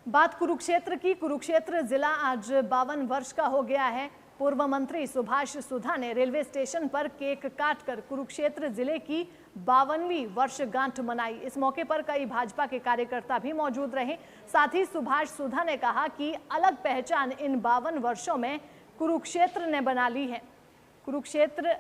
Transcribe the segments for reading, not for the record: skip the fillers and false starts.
बात कुरुक्षेत्र की। कुरुक्षेत्र जिला आज 52 वर्ष का हो गया है। पूर्व मंत्री सुभाष सुधा ने रेलवे स्टेशन पर केक काटकर कुरुक्षेत्र जिले की 52वीं वर्षगांठ मनाई। इस मौके पर कई भाजपा के कार्यकर्ता भी मौजूद रहे। साथ ही सुभाष सुधा ने कहा कि अलग पहचान इन 52 वर्षों में कुरुक्षेत्र ने बना ली है। कुरुक्षेत्र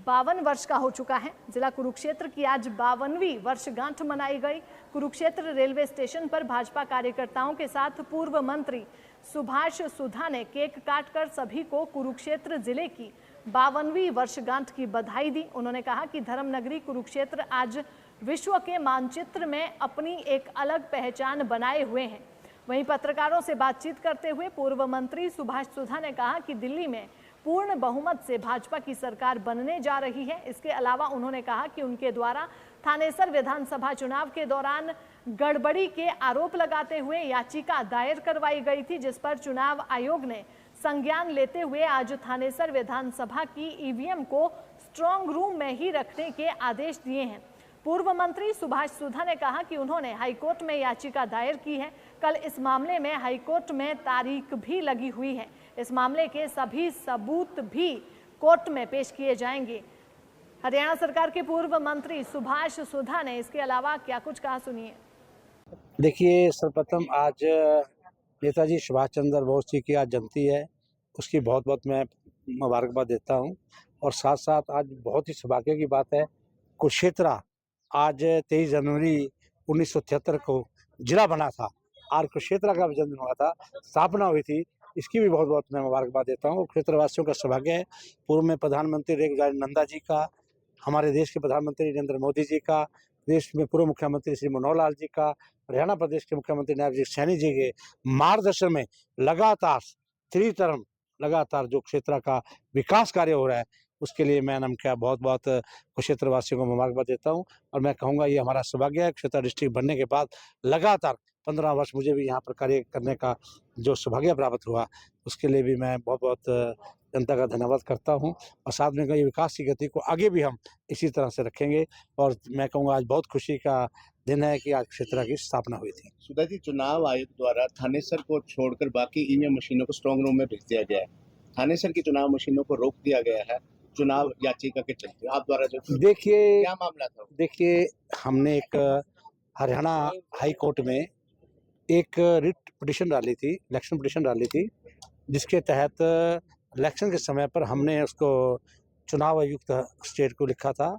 52 वर्ष का हो चुका है। जिला कुरुक्षेत्र की आज 52वीं वर्षगांठ मनाई गई। कुरुक्षेत्र रेलवे स्टेशन पर भाजपा कार्यकर्ताओं के साथ पूर्व मंत्री सुभाष सुधा ने केक काटकर सभी को कुरुक्षेत्र जिले की 52वीं वर्षगांठ की बधाई दी। उन्होंने कहा कि धर्मनगरी कुरुक्षेत्र आज विश्व के मानचित्र में अपनी एक अलग पहचान बनाए हुए हैं। वहीं पत्रकारों से बातचीत करते हुए पूर्व मंत्री सुभाष सुधा ने कहा कि दिल्ली में पूर्ण बहुमत से भाजपा की सरकार बनने जा रही है। इसके अलावा उन्होंने कहा कि उनके द्वारा थानेसर विधानसभा चुनाव के दौरान गड़बड़ी के आरोप लगाते हुए याचिका दायर करवाई गई थी, जिस पर चुनाव आयोग ने संज्ञान लेते हुए आज थानेसर विधानसभा की ईवीएम को स्ट्रांग रूम में ही रखने के आदेश दिए हैं। पूर्व मंत्री सुभाष सुधा ने कहा कि उन्होंने हाईकोर्ट में याचिका दायर की है। कल इस मामले में हाईकोर्ट में तारीख भी लगी हुई है। इस मामले के सभी सबूत भी कोर्ट में पेश किए जाएंगे। हरियाणा सरकार के पूर्व मंत्री सुभाष सुधा ने इसके अलावा क्या कुछ कहा, सुनिए। देखिए, सर्वप्रथम आज नेताजी सुभाष चंद्र बोस जी की आज जयंती है, उसकी बहुत बहुत मैं मुबारकबाद देता हूं। और साथ साथ आज बहुत ही सौभाग्य की बात है, कुरुक्षेत्र आज 23 जनवरी 1973 को जिला बना था और कुरुक्षेत्र का जन्म हुआ था, स्थापना हुई थी। इसकी भी बहुत बहुत मैं मुबारकबाद देता हूँ। क्षेत्रवासियों का सौभाग्य है। पूर्व में प्रधानमंत्री रेखा नंदा जी का, हमारे देश के प्रधानमंत्री नरेंद्र मोदी जी का, देश में पूर्व मुख्यमंत्री श्री मनोहर लाल जी का, हरियाणा प्रदेश के मुख्यमंत्री नायब जी सैनी जी के मार्गदर्शन में लगातार 3 टर्म लगातार जो क्षेत्र का विकास कार्य हो रहा है, उसके लिए मैं क्या बहुत बहुत क्षेत्रवासियों को मुबारकबाद देता हूँ। और मैं कहूँगा ये हमारा सौभाग्य है। क्षेत्र डिस्ट्रिक्ट बनने के बाद लगातार 15 वर्ष मुझे भी यहाँ पर कार्य करने का जो सौभाग्य प्राप्त हुआ, उसके लिए भी मैं बहुत बहुत जनता का धन्यवाद करता हूं। और साथ में कई विकास की गति को आगे भी हम इसी तरह से रखेंगे। और मैं कहूँगा आज बहुत खुशी का दिन है कि आज क्षेत्र की स्थापना हुई थी। सुधा जी, चुनाव आयोग द्वारा थानेसर को छोड़कर बाकी ईवीएम मशीनों को स्ट्रांग रूम में भेज दिया गया है। थानेसर की चुनाव मशीनों को रोक दिया गया है चुनाव याचिका के चलते। आप द्वारा जो देखिए, क्या मामला था? देखिए, हमने एक हरियाणा हाई कोर्ट में एक रिट पिटिशन डाली थी, इलेक्शन पिटिशन डाली थी, जिसके तहत इलेक्शन के समय पर हमने उसको चुनाव आयुक्त स्टेट को लिखा था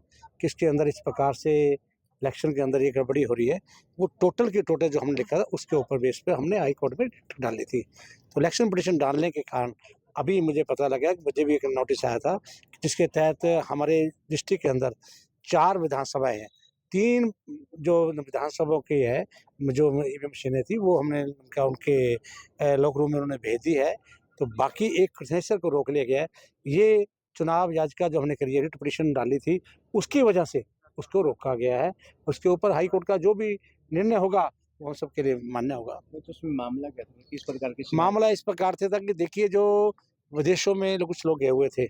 कि इसके अंदर इस प्रकार से इलेक्शन के अंदर ये गड़बड़ी हो रही है। वो टोटल के टोटल जो हमने लिखा था उसके ऊपर बेस पे हमने हाई कोर्ट में डाली थी। तो इलेक्शन पिटिशन डालने के कारण अभी मुझे पता लगा कि मुझे भी एक नोटिस आया था, जिसके तहत हमारे डिस्ट्रिक्ट के अंदर 4 विधानसभाएँ हैं। 3 जो विधानसभाओं की है जो ईवीएम मशीनें थी, वो हमने उनके लॉक रूम में उन्होंने भेज दी है। तो बाकी एक थानेसर को रोक लिया गया है। ये चुनाव याचिका जो हमने करी है, रिट पिटिशन डाली थी, उसकी वजह से उसको रोका गया है। उसके ऊपर हाई कोर्ट का जो भी निर्णय होगा वो सबके लिए मान्य होगा। तो उसमें मामला क्या था? किस प्रकार की मामला इस प्रकार से था कि देखिए, जो विदेशों में कुछ लोग गए हुए थे,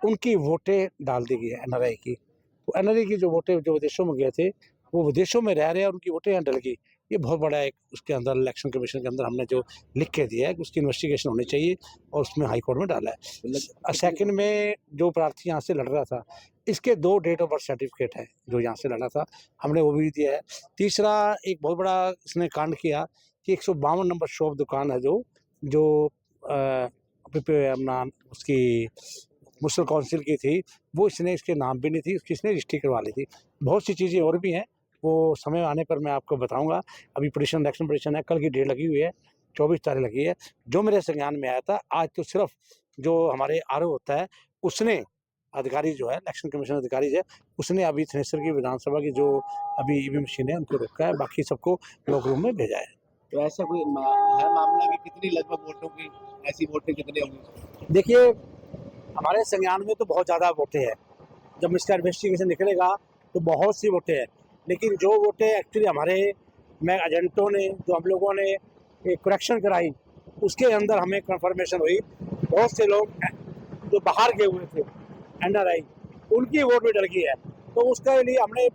उनकी वोटें डाल दी गई है एनआरआई की। तो एनआरआई की जो वोटें जो विदेशों में गए थे, वो विदेशों में रह रहे हैं और उनकी वोटें यहाँ डल गई। ये बहुत बड़ा एक उसके अंदर इलेक्शन कमीशन के अंदर हमने जो लिख के दिया है कि उसकी इन्वेस्टिगेशन होनी चाहिए और उसमें हाई कोर्ट में डाला है। सेकंड में जो प्रार्थी यहाँ से लड़ रहा था, इसके 2 डेट ऑफ बर्थ सर्टिफिकेट है जो यहाँ से लड़ा था, हमने वो भी दिया है। तीसरा एक बहुत बड़ा इसने कांड किया कि 152 नंबर शॉप दुकान है जो अपना उसकी मुस्लिम काउंसिल की थी, वो इसने इसके नाम भी नहीं थी, उसकी इसने रजिस्ट्री करवा ली थी। बहुत सी चीज़ें और भी हैं, वो समय आने पर मैं आपको बताऊंगा। अभी पिटिशन इलेक्शन पिटिशन है, कल की डेट लगी हुई है, 24 तारीख लगी है। जो मेरे संज्ञान में आया था, आज तो सिर्फ जो हमारे आरओ होता है, उसने अधिकारी जो है इलेक्शन कमीशन अधिकारी है, उसने अभी थानेसर की विधानसभा की जो अभी ईवीएम मशीन है उनको रोका है, बाकी सबको लॉक रूम में भेजा है। तो ऐसा कोई है मामला कि कितनी लगभग वोटों की ऐसी वोटें कितनी होंगी? देखिए, हमारे संज्ञान में तो बहुत ज़्यादा वोटें हैं। जब इसका इन्वेस्टिगेशन निकलेगा तो बहुत सी वोटें हैं, लेकिन जो वोटें एक्चुअली हमारे एजेंटों ने, जो हम लोगों ने करेक्शन कराई, उसके अंदर हमें कंफर्मेशन हुई बहुत से लोग जो बाहर गए हुए थे एनआरआई, उनकी वोट भी डल गई है। तो उसके लिए हमने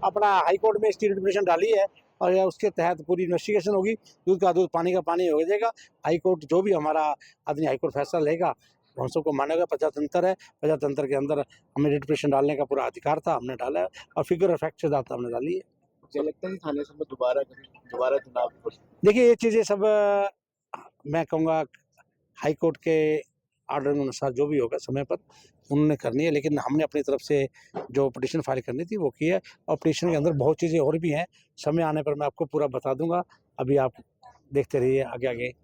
अपना हाई कोर्ट में इसकी रिट पिटिशन डाली है और या उसके तहत पूरी इन्वेस्टिगेशन होगी। दूध का दूध, पानी का पानी हो जाएगा। हाई कोर्ट जो भी हमारा आदमी हाई कोर्ट फैसला लेगा हम सबको मानेगा। प्रजातंत्र है, प्रजातंत्र के अंदर हमें रिट पिटीशन डालने का पूरा अधिकार था, हमने डाला है और फिगर ऑफ फैक्ट से दाता हमने डाली है। क्या लगता है कि थानेसर में दोबारा चुनाव हो सकता देखिए ये चीज़ें सब मैं कहूँगा हाई कोर्ट के ऑर्डर के अनुसार जो भी होगा समय पर उन्होंने करनी है, लेकिन हमने अपनी तरफ से जो पिटीशन फाइल करनी थी वो की है और पिटीशन के अंदर बहुत चीज़ें और भी हैं। समय आने पर मैं आपको पूरा बता दूंगा। अभी आप देखते रहिए आगे आगे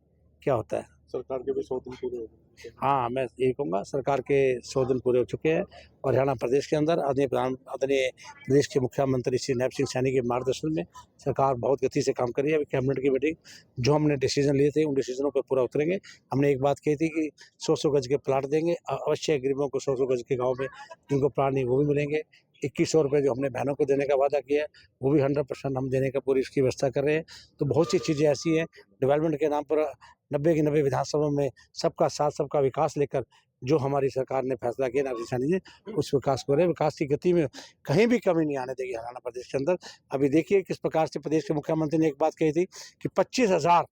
क्या होता है। सरकार के भी 100 दिन पूरे हो गए। हाँ, मैं यही कहूँगा सरकार के 100 दिन पूरे हो चुके हैं और हरियाणा प्रदेश के अंदर आदरणीय प्रदेश के मुख्यमंत्री श्री नायब सिंह सैनी के मार्गदर्शन में सरकार बहुत गति से काम कर रही है। अभी कैबिनेट की मीटिंग जो हमने डिसीजन लिए थे उन डिसीजनों पर पूरा उतरेंगे। हमने एक बात कही थी कि 100-100 गज के प्लाट देंगे, अवश्य गरीबों को 100-100 गज के गाँव में जिनको प्लाट नहीं वो भी मिलेंगे। 2100 रुपये जो हमने बहनों को देने का वादा किया है वो भी 100% हम देने का पूरी इसकी व्यवस्था कर रहे हैं। तो बहुत सी चीज़ें ऐसी हैं डेवलपमेंट के नाम पर 90 की 90 विधानसभा में सबका साथ सबका विकास लेकर जो हमारी सरकार ने फैसला किया नायब सिंह सैनी जी उस विकास को रहे। विकास की गति में कहीं भी कमी नहीं आने देगी हरियाणा प्रदेश के अंदर। अभी देखिए किस प्रकार से प्रदेश के मुख्यमंत्री ने एक बात कही थी कि 25,000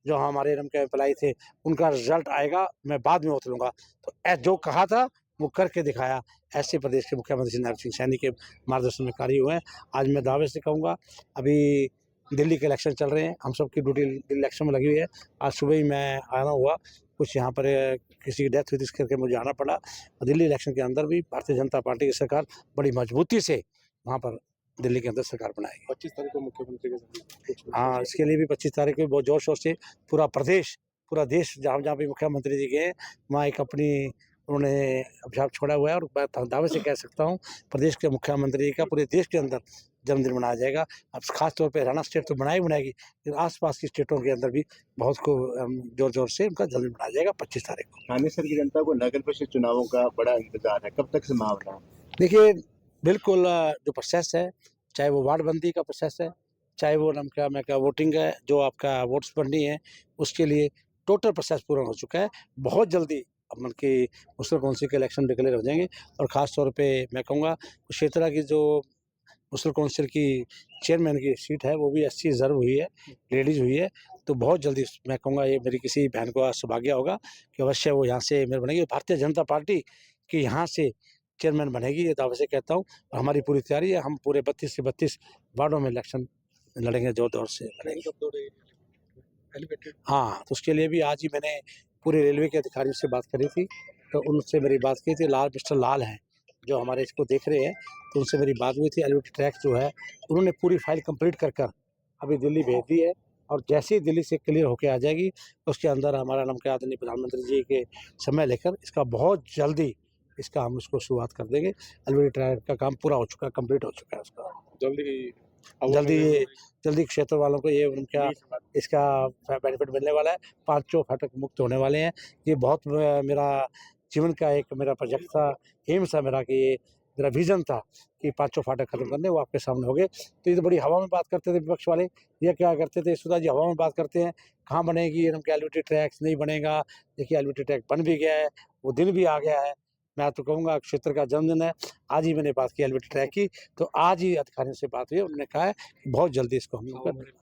जो हमारे एनएम के एम्प्लाई थे उनका रिजल्ट आएगा, मैं बाद में उतरूंगा। तो जो कहा था वो करके दिखाया। ऐसे प्रदेश के मुख्यमंत्री श्री नायब सिंह सैनी के मार्गदर्शन में कार्य हुए हैं। आज मैं दावे से कहूँगा अभी दिल्ली के इलेक्शन चल रहे हैं, हम सबकी ड्यूटी इलेक्शन में लगी हुई है। आज सुबह ही मैं आना हुआ, कुछ यहाँ पर किसी की डेथ हुई थी इस करके मुझे आना पड़ा। दिल्ली इलेक्शन के अंदर भी भारतीय जनता पार्टी की सरकार बड़ी मजबूती से वहाँ पर दिल्ली के अंदर सरकार बनाएगी। 25 तारीख को मुख्यमंत्री के हाँ, इसके लिए भी 25 तारीख को बहुत जोर शोर से पूरा देश जहाँ जहाँ भी मुख्यमंत्री जी गए वहाँ एक अपनी उन्होंने अभिशाप छोड़ा हुआ है और मैं दावे से कह सकता हूँ प्रदेश के मुख्यमंत्री जी का पूरे देश के अंदर जन्मदिन मनाया जाएगा। अब खास तौर पे हरियाणा स्टेट तो बनाएगी लेकिन आसपास की स्टेटों के अंदर भी बहुत को जोर जोर से उनका जन्मदिन मनाया जाएगा 25 तारीख को। थानेसर की जनता को नगर परिषद चुनावों का बड़ा इंतजार है, कब तक संभावना है? देखिए बिल्कुल जो प्रोसेस है, चाहे वो वार्ड बंदी का प्रोसेस है, चाहे वो मैं वोटिंग है, जो आपका वोट्स बननी है उसके लिए टोटल प्रोसेस पूरा हो चुका है। बहुत जल्दी अपन की मुस्लिम काउंसिल के इलेक्शन डिक्लेयर हो जाएंगे और ख़ास तौर पे मैं कहूँगा क्षेत्रा की जो मुस्लिम काउंसिल की चेयरमैन की सीट है वो भी SC रिजर्व हुई है, लेडीज़ हुई है। तो बहुत जल्दी मैं कहूँगा ये मेरी किसी बहन को सौभाग्य होगा कि अवश्य वो यहाँ से मेयर बनेगी। भारतीय जनता पार्टी की यहाँ से चेयरमैन बनेगी, ये दावे से कहता हूँ। और हमारी पूरी तैयारी है, हम पूरे 32 से 32 वार्डों में इलेक्शन लड़ेंगे, जोर-तोर से लड़ेंगे। हाँ, तो उसके लिए भी आज ही मैंने पूरे रेलवे के अधिकारियों से बात करी थी, तो उनसे मेरी बात की थी। मिस्टर लाल हैं जो हमारे इसको देख रहे हैं, तो उनसे मेरी बात हुई थी। एलिवेटेड ट्रैक जो है उन्होंने पूरी फाइल कंप्लीट कर अभी दिल्ली भेज दी है और जैसे ही दिल्ली से क्लियर होके आ जाएगी उसके अंदर हमारा नाम के आदरणीय प्रधानमंत्री जी के समय लेकर इसका बहुत जल्दी इसका हम उसको शुरुआत कर देंगे। एलिवेटेड ट्रैक का काम पूरा हो चुका है, कंप्लीट हो चुका है उसका। जल्दी क्षेत्र वालों को ये उनका इसका बेनिफिट मिलने वाला है। 5 फाटक मुक्त होने वाले हैं। ये बहुत मेरा जीवन का एक मेरा प्रोजेक्ट था, एम था मेरा कि ये मेरा विजन था कि 5 फाटक खत्म करने, वो आपके सामने हो गए। तो ये तो बड़ी हवा में बात करते थे विपक्ष वाले, ये क्या करते थे सुधा जी हवा में बात करते हैं, कहाँ बनेगी एलिवेटेड ट्रैक्स नहीं बनेगा। देखिए एलिवेटेड ट्रैक बन भी गया है, वो दिन भी आ गया है। मैं तो कहूँगा क्षेत्र का जन्मदिन है, आज ही मैंने बात की एलिवेटेड ट्रैक की, तो आज ही अधिकारियों से बात हुई, उन्होंने कहा है कि बहुत जल्दी इसको हम